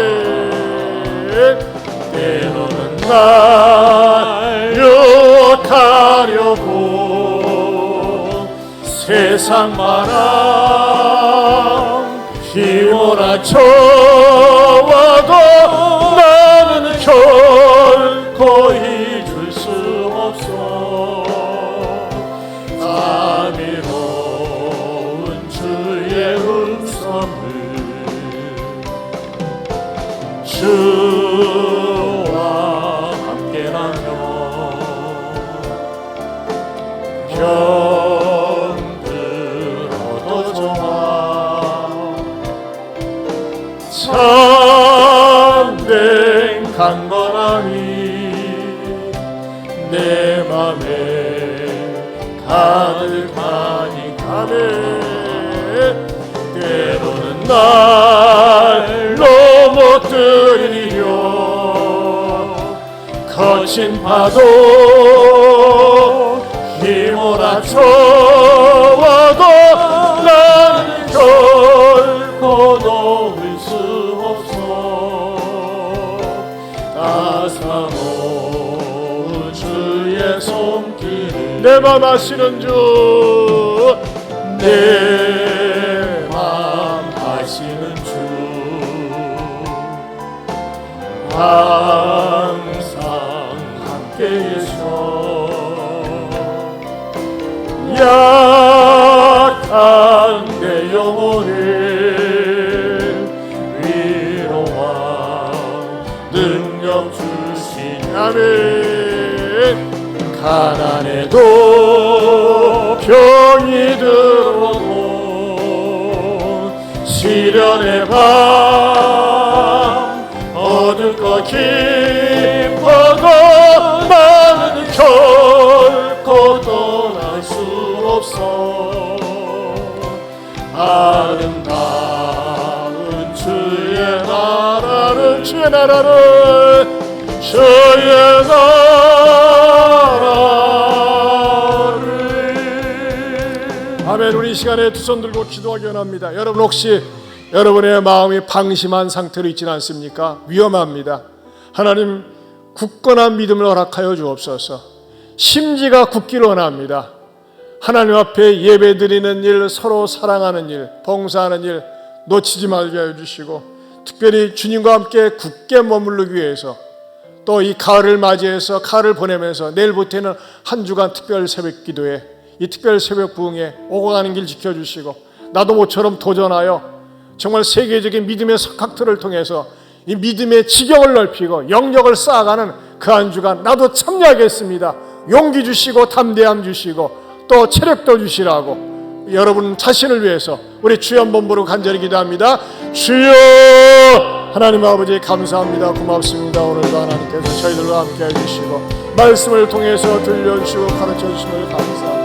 때로는 날 유혹하려고 세상 바람 휘몰아쳐와도 나는 결코 잊을 수 없어 자비로운 주의 음성을. 주와 함께라면 병들어도 좋아, 참된 강건함이 내 맘에 날 넘어뜨리려 거친 파도 휘몰아쳐와도 나는 결코 놓을 수 없어. 따사로운 주의 손길을 내 맘 아시는 주, 내 맘 아시는 주, 항상 함께 계셔. 약한 내 영혼을 위로와 능력 주신 아멘. 가난해도 병이 들어도 시련의 밤 어둡고 깊어도 나는 결코 떠날 수 없어. 아름다운 주의 나라를 주의 나라를 아멘. 우리 이 시간에 두 손 들고 기도하기 원합니다. 여러분 혹시 여러분의 마음이 방심한 상태로 있지는 않습니까? 위험합니다. 하나님 굳건한 믿음을 허락하여 주옵소서. 심지가 굳기를 원합니다. 하나님 앞에 예배드리는 일, 서로 사랑하는 일, 봉사하는 일 놓치지 말게 해주시고, 특별히 주님과 함께 굳게 머무르기 위해서 또 이 가을을 맞이해서 가을을 보내면서 내일부터는 한 주간 특별 새벽 기도에 이 특별 새벽 부흥에 오고 가는 길 지켜주시고, 나도 모처럼 도전하여 정말 세계적인 믿음의 석학들을 통해서 이 믿음의 지경을 넓히고 영역을 쌓아가는 그 한 주간 나도 참여하겠습니다. 용기 주시고 담대함 주시고 또 체력도 주시라고 여러분 자신을 위해서 우리 주연본부로 간절히 기도합니다. 주여, 하나님 아버지 감사합니다. 고맙습니다. 오늘도 하나님께서 저희들과 함께 해주시고 말씀을 통해서 들려주시고 가르쳐주심을 감사합니다.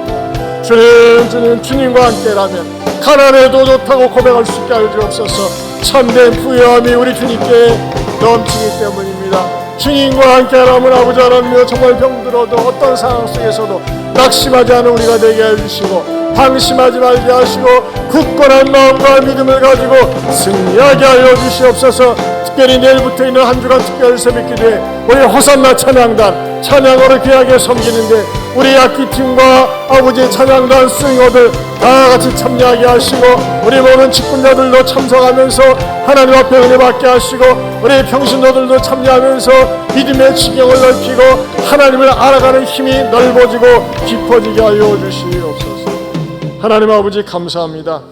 주님과 함께라면 가난해도 좋다고 고백할 수 있게 하여 주옵소서. 참된 부유함이 우리 주님께 넘치기 때문입니다. 주님과 함께라면 아버지 하나님, 정말 병들어도 어떤 상황 속에서도 낙심하지 않은 우리가 되게 해주시고 방심하지 말게 하시고 굳건한 마음과 믿음을 가지고 승리하게 하여 주시옵소서. 특별히 내일부터 있는 한 주간 특별 새벽 기도에 우리 호산나 찬양단 찬양으로 귀하게 섬기는데 우리 악기팀과 아버지의 찬양단 스윙어들 다 같이 참여하게 하시고 우리 모든 직분자들도 참석하면서 하나님 앞에 은혜 받게 하시고 우리 평신도들도 참여하면서 믿음의 지경을 넓히고 하나님을 알아가는 힘이 넓어지고 깊어지게 하여 주시옵소서. 하나님 아버지 감사합니다.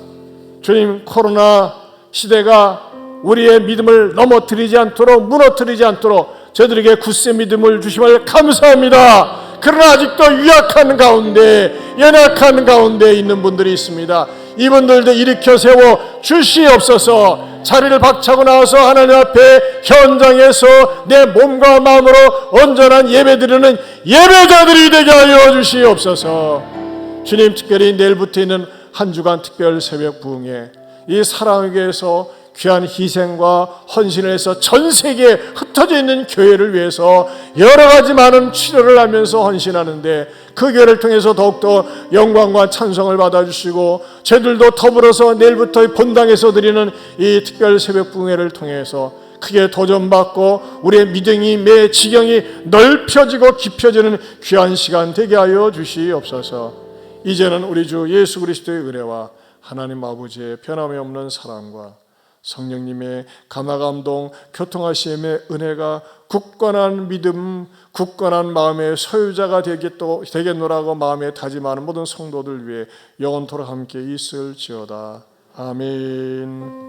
주님, 코로나 시대가 우리의 믿음을 넘어뜨리지 않도록 무너뜨리지 않도록 저들에게 굳세 믿음을 주심을 감사합니다. 그러나 아직도 유약한 가운데 연약한 가운데 있는 분들이 있습니다. 이분들도 일으켜 세워 주시옵소서. 자리를 박차고 나와서 하나님 앞에 현장에서 내 몸과 마음으로 온전한 예배드리는 예배자들이 되게 하여 주시옵소서. 주님, 특별히 내일부터 있는 한 주간 특별 새벽 부흥에 이 사랑하기 위해서 귀한 희생과 헌신을 해서 전 세계에 흩어져 있는 교회를 위해서 여러 가지 많은 치료를 하면서 헌신하는데 그 교회를 통해서 더욱더 영광과 찬송을 받아주시고 저들도 더불어서 내일부터 본당에서 드리는 이 특별 새벽 부흥회를 통해서 크게 도전받고 우리의 믿음이 매 지경이 넓혀지고 깊어지는 귀한 시간 되게 하여 주시옵소서. 이제는 우리 주 예수 그리스도의 은혜와 하나님 아버지의 변함이 없는 사랑과 성령님의 감화감동 교통하심의 은혜가 굳건한 믿음, 굳건한 마음의 소유자가 되겠노라고 마음에 다짐하는 모든 성도들 위해 영원토록 함께 있을지어다. 아멘.